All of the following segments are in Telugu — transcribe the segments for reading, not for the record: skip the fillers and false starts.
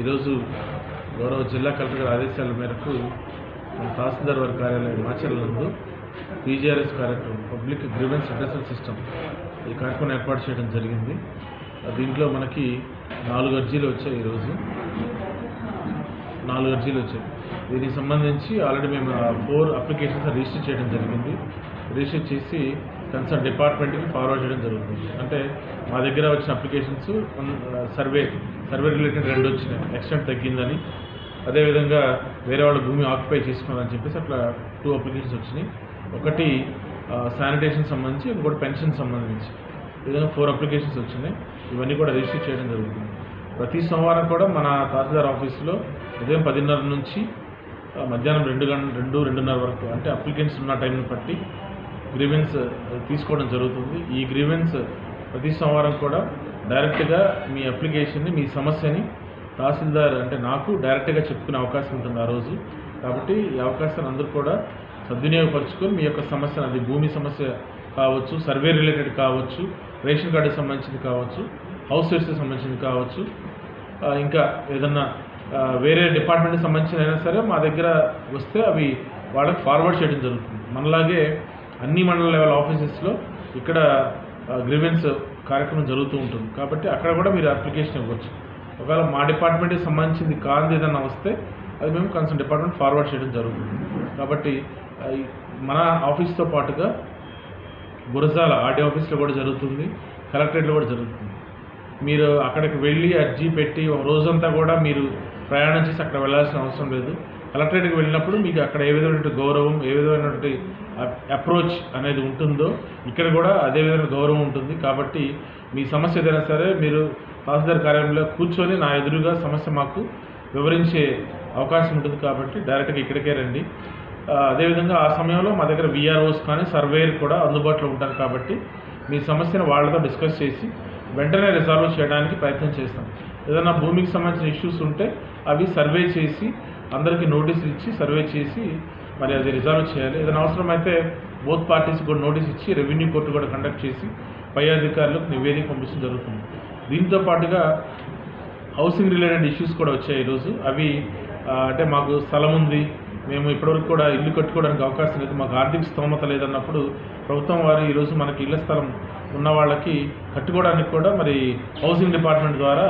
ఈరోజు గౌరవ జిల్లా కలెక్టర్ గారి ఆదేశాల మేరకు తహసీల్దార్ వారి కార్యాలయం మాచర్ల నందు పీజీఆర్ఎస్ కార్యక్రమం పబ్లిక్ గ్రీవెన్స్ రిడ్రెసల్ సిస్టమ్ ఈ కార్యక్రమం ఏర్పాటు చేయడం జరిగింది. దీంట్లో మనకి 4 అర్జీలు వచ్చాయి. ఈరోజు 4 అర్జీలు వచ్చాయి. దీనికి సంబంధించి ఆల్రెడీ మేము 4 అప్లికేషన్స్ రిజిస్టర్ చేయడం జరిగింది. రిజిస్టర్ చేసి కన్సర్న్ డిపార్ట్మెంట్కి ఫార్వర్డ్ చేయడం జరుగుతుంది. అంటే మా దగ్గర వచ్చిన అప్లికేషన్స్ సర్వే రిలేటెడ్ 2 వచ్చినాయి, ఎక్స్టెంట్ తగ్గిందని, అదేవిధంగా వేరే వాళ్ళ భూమి ఆక్యుపై చేసుకున్నారని చెప్పేసి అట్లా 2 అప్లికేషన్స్ వచ్చినాయి. ఒకటి శానిటేషన్ సంబంధించి, ఇంకోటి పెన్షన్ సంబంధించి, ఈ విధంగా 4 అప్లికేషన్స్ వచ్చినాయి. ఇవన్నీ కూడా రిజిస్టర్ చేయడం జరుగుతుంది. ప్రతి సోమవారం కూడా మన తహసీల్దార్ ఆఫీసులో ఉదయం 10:30 నుంచి మధ్యాహ్నం 2-2:30 వరకు, అంటే అప్లికెంట్స్ ఉన్న టైంని బట్టి గ్రీవెన్స్ తీసుకోవడం జరుగుతుంది. ఈ గ్రీవెన్స్ ప్రతి సోమవారం కూడా డైరెక్ట్గా మీ అప్లికేషన్ని, మీ సమస్యని తహసీల్దార్ అంటే నాకు డైరెక్ట్గా చెప్పుకునే అవకాశం ఉంటుంది ఆ రోజు. కాబట్టి ఈ అవకాశాన్ని అందరూ కూడా సద్వినియోగపరచుకొని మీ యొక్క సమస్యను, అది భూమి సమస్య కావచ్చు, సర్వే రిలేటెడ్ కావచ్చు, రేషన్ కార్డుకి సంబంధించింది కావచ్చు, హౌస్ రేట్స్కి సంబంధించింది కావచ్చు, ఇంకా ఏదన్నా వేరే డిపార్ట్మెంట్కి సంబంధించిన అయినా సరే మా దగ్గర వస్తే అవి వాళ్ళకి ఫార్వర్డ్ చేయడం జరుగుతుంది. మనలాగే అన్ని మండల లెవెల్ ఆఫీసెస్లో ఇక్కడ గ్రీవెన్స్ కార్యక్రమం జరుగుతూ ఉంటుంది. కాబట్టి అక్కడ కూడా మీరు అప్లికేషన్ ఇవ్వచ్చు. ఒకవేళ మా డిపార్ట్మెంట్కి సంబంధించింది కాదు ఏదన్నా వస్తే అది మేము కన్సర్న్ డిపార్ట్మెంట్ ఫార్వర్డ్ చేయడం జరుగుతుంది. కాబట్టి మన ఆఫీస్తో పాటుగా గురజాల ఆర్డీ ఆఫీస్లో కూడా జరుగుతుంది, కలెక్టరేట్లో కూడా జరుగుతుంది. మీరు అక్కడికి వెళ్ళి అర్జీ పెట్టి ఒక రోజంతా కూడా మీరు ప్రయాణం చేసి అక్కడ వెళ్ళాల్సిన అవసరం లేదు. కలెక్టరేట్కి వెళ్ళినప్పుడు మీకు అక్కడ ఏ విధమైనటువంటి గౌరవం, ఏ విధమైనటువంటి అప్రోచ్ అనేది ఉంటుందో ఇక్కడ కూడా అదే విధమైన గౌరవం ఉంటుంది. కాబట్టి మీ సమస్య ఏదైనా సరే మీరు తహసీల్దార్ కార్యాలయంలో కూర్చొని నా ఎదురుగా సమస్య మాకు వివరించే అవకాశం ఉంటుంది. కాబట్టి డైరెక్ట్గా ఇక్కడికే రండి. అదేవిధంగా ఆ సమయంలో మా దగ్గర విఆర్ఓస్ కానీ సర్వేయర్ కూడా అందుబాటులో ఉంటారు. కాబట్టి మీ సమస్యను వాళ్ళతో డిస్కస్ చేసి వెంటనే రిజాల్వ్ చేయడానికి ప్రయత్నం చేస్తాం. ఏదైనా భూమికి సంబంధించిన ఇష్యూస్ ఉంటే అవి సర్వే చేసి అందరికీ నోటీసులు ఇచ్చి సర్వే చేసి మరి అది రిజాల్వ్ చేయాలి. ఏదైనా అవసరమైతే బోత్ పార్టీస్ కూడా నోటీస్ ఇచ్చి రెవెన్యూ కోర్టు కూడా కండక్ట్ చేసి పై అధికారులకు నివేదిక పంపించడం జరుగుతుంది. దీంతో పాటుగా హౌసింగ్ రిలేటెడ్ ఇష్యూస్ కూడా వచ్చాయి ఈరోజు. అవి అంటే మాకు స్థలం ఉంది, మేము ఇప్పటివరకు కూడా ఇల్లు కట్టుకోవడానికి అవకాశం లేదు, మాకు ఆర్థిక స్తోమత లేదన్నప్పుడు ప్రభుత్వం వారు ఈరోజు మనకి ఇళ్ల స్థలం ఉన్న వాళ్ళకి కట్టుకోవడానికి కూడా మరి హౌసింగ్ డిపార్ట్మెంట్ ద్వారా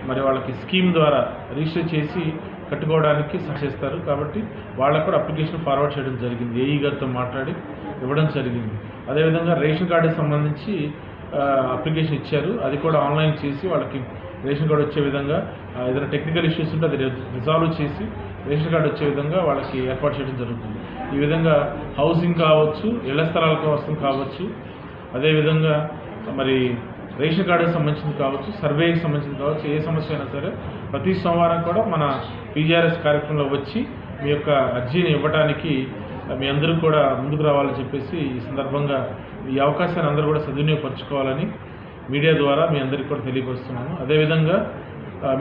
మరి వాళ్ళకి స్కీమ్ ద్వారా రిజిస్టర్ చేసి కట్టుకోవడానికి సహకరిస్తారు. కాబట్టి వాళ్ళకు కూడా అప్లికేషన్ ఫార్వర్డ్ చేయడం జరిగింది, ఏఈ గారితో మాట్లాడి ఇవ్వడం జరిగింది. అదేవిధంగా రేషన్ కార్డుకి సంబంధించి అప్లికేషన్ ఇచ్చారు, అది కూడా ఆన్లైన్ చేసి వాళ్ళకి రేషన్ కార్డు వచ్చే విధంగా, ఏదైనా టెక్నికల్ ఇష్యూస్ ఉంటే అది రిజాల్వ్ చేసి రేషన్ కార్డు వచ్చే విధంగా వాళ్ళకి ఏర్పాటు చేయడం జరుగుతుంది. ఈ విధంగా హౌసింగ్ కావచ్చు, ఇళ్ల స్థలాల కోసం కావచ్చు, అదేవిధంగా మరి రేషన్ కార్డుకి సంబంధించింది కావచ్చు, సర్వేకి సంబంధించింది కావచ్చు, ఏ సమస్య అయినా సరే ప్రతి సోమవారం కూడా మన పీజీఆర్ఎస్ కార్యక్రమంలో వచ్చి మీ యొక్క అర్జీని ఇవ్వడానికి మీ అందరూ కూడా ముందుకు రావాలని చెప్పేసి ఈ సందర్భంగా ఈ అవకాశాన్ని అందరూ కూడా సద్వినియోగపరచుకోవాలని మీడియా ద్వారా మీ అందరికీ కూడా తెలియపరుస్తున్నాను. అదేవిధంగా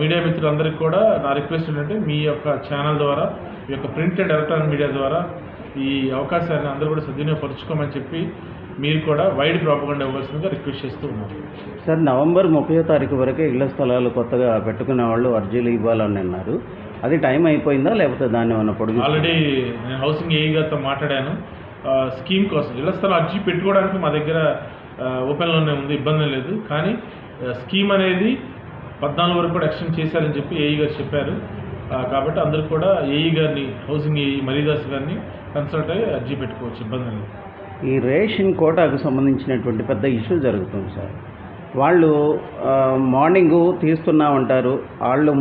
మీడియా మిత్రులందరికీ కూడా నా రిక్వెస్ట్ ఏంటంటే మీ యొక్క ఛానల్ ద్వారా, మీ యొక్క ప్రింట్ అండ్ ఎలక్ట్రానిక్ మీడియా ద్వారా ఈ అవకాశాన్ని అందరూ కూడా సద్వినియోగపరచుకోమని చెప్పి మీరు కూడా వైడ్ ప్రాపగండా ఇవ్వాల్సిందిగా రిక్వెస్ట్ చేస్తూ ఉన్నారు. సార్, నవంబర్ 30వ తారీఖు వరకే ఇళ్ల స్థలాలు కొత్తగా పెట్టుకునే వాళ్ళు అర్జీలు ఇవ్వాలని అన్నారు. అది టైం అయిపోయిందా లేకపోతే దాన్ని ఏమన్నా పొడిగి? ఆల్రెడీ నేను హౌసింగ్ ఏఈ గారితో మాట్లాడాను. స్కీమ్ కోసం ఇళ్ల స్థలం అర్జీ పెట్టుకోవడానికి మా దగ్గర ఓపెన్లోనే ఉంది, ఇబ్బంది లేదు. కానీ స్కీమ్ అనేది 14 వరకు కూడా ఎక్స్టెండ్ చేశారని చెప్పి ఏఈ గారు చెప్పారు. కాబట్టి అందరూ కూడా ఏఈ గారిని, హౌసింగ్ ఏఈ మరీదాస్ గారిని కన్సల్ట్ అయ్యి అర్జీ పెట్టుకోవచ్చు, ఇబ్బంది లేదు. ఈ రేషన్ కోటాకు సంబంధించినటువంటి పెద్ద ఇష్యూ జరుగుతుంది సార్. వాళ్ళు మార్నింగు తీస్తున్నామంటారు, వాళ్ళు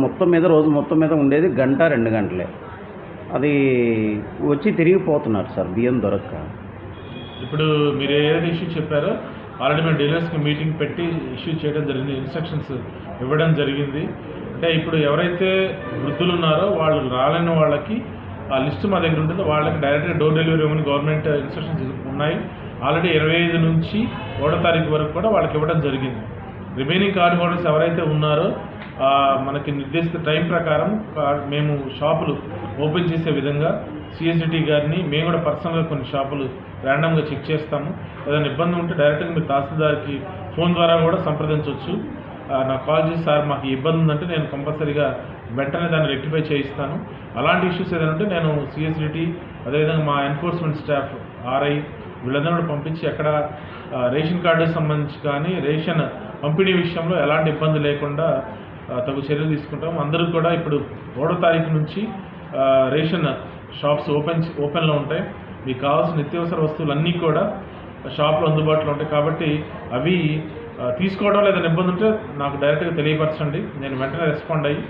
రోజు మొత్తం మీద ఉండేది 1-2 గంటలే, అది వచ్చి తిరిగిపోతున్నారు సార్ బియ్యం దొరక్క. ఇప్పుడు మీరు ఏదైతే ఇష్యూ చెప్పారో ఆల్రెడీ మేము డీలర్స్కి మీటింగ్ పెట్టి ఇష్యూ చేయడం జరిగింది, ఇన్స్ట్రక్షన్స్ ఇవ్వడం జరిగింది. అంటే ఇప్పుడు ఎవరైతే వృద్ధులు ఉన్నారో వాళ్ళు రాలేని వాళ్ళకి ఆ లిస్టు మా దగ్గర ఉంటుందో వాళ్ళకి డైరెక్ట్గా డోర్ డెలివరీ ఇవ్వమని గవర్నమెంట్ ఇన్స్ట్రక్షన్స్ ఉన్నాయి. ఆల్రెడీ 25 నుంచి 1వ తారీఖు వరకు కూడా వాళ్ళకి ఇవ్వడం జరిగింది. రిమైనింగ్ కార్డు హోల్డర్స్ ఎవరైతే ఉన్నారో మనకి నిర్దేశిత టైం ప్రకారం మేము షాపులు ఓపెన్ చేసే విధంగా సిఎస్డిటీ గారిని మేము కూడా పర్సనల్గా కొన్ని షాపులు ర్యాండమ్గా చెక్ చేస్తాము. ఏదైనా ఇబ్బంది ఉంటే డైరెక్ట్గా మీరు తహసీల్దార్కి ఫోన్ ద్వారా కూడా సంప్రదించవచ్చు. నాకు కాల్ చేసి సార్ మాకు ఈ ఇబ్బంది ఉందంటే నేను కంపల్సరీగా వెంటనే దాన్ని రెక్టిఫై చేయిస్తాను. అలాంటి ఇష్యూస్ ఏదైనా ఉంటే నేను సిఎస్డిటీ అదేవిధంగా మా ఎన్ఫోర్స్మెంట్ స్టాఫ్ ఆర్ఐ వీళ్ళందరూ పంపించి ఎక్కడ రేషన్ కార్డుకి సంబంధించి కానీ రేషన్ పంపిణీ విషయంలో ఎలాంటి ఇబ్బంది లేకుండా తగు చర్యలు తీసుకుంటాం. అందరూ కూడా ఇప్పుడు 3వ తారీఖు నుంచి రేషన్ షాప్స్ ఓపెన్లో ఉంటాయి. మీకు కావాల్సిన నిత్యావసర వస్తువులన్నీ కూడా షాప్లో అందుబాటులో ఉంటాయి. కాబట్టి అవి తీసుకోవడం ఏదైనా ఇబ్బంది ఉంటే నాకు డైరెక్ట్గా తెలియపరచండి. నేను వెంటనే రెస్పాండ్ అయ్యి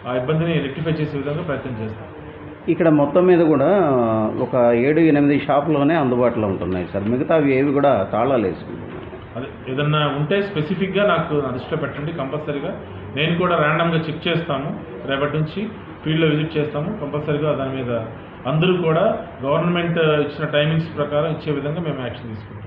ఆ ఇబ్బందిని రెక్టిఫై చేసే విధంగా ప్రయత్నం చేస్తాను. ఇక్కడ మొత్తం మీద కూడా ఒక 7-8 షాపులోనే అందుబాటులో ఉంటున్నాయి సార్. మిగతావి ఏవి కూడా తాళాలు వేసుకుంటున్నాయి. అదే ఏదన్నా ఉంటే స్పెసిఫిక్గా నాకు దృష్టిలో పెట్టండి. కంపల్సరీగా నేను కూడా ర్యాండమ్గా చెక్ చేస్తాము. రేపటి నుంచి ఫీల్డ్లో విజిట్ చేస్తాము. కంపల్సరీగా దాని మీద అందరూ కూడా గవర్నమెంట్ ఇచ్చిన టైమింగ్స్ ప్రకారం ఇచ్చే విధంగా మేము యాక్షన్ తీసుకుంటాం.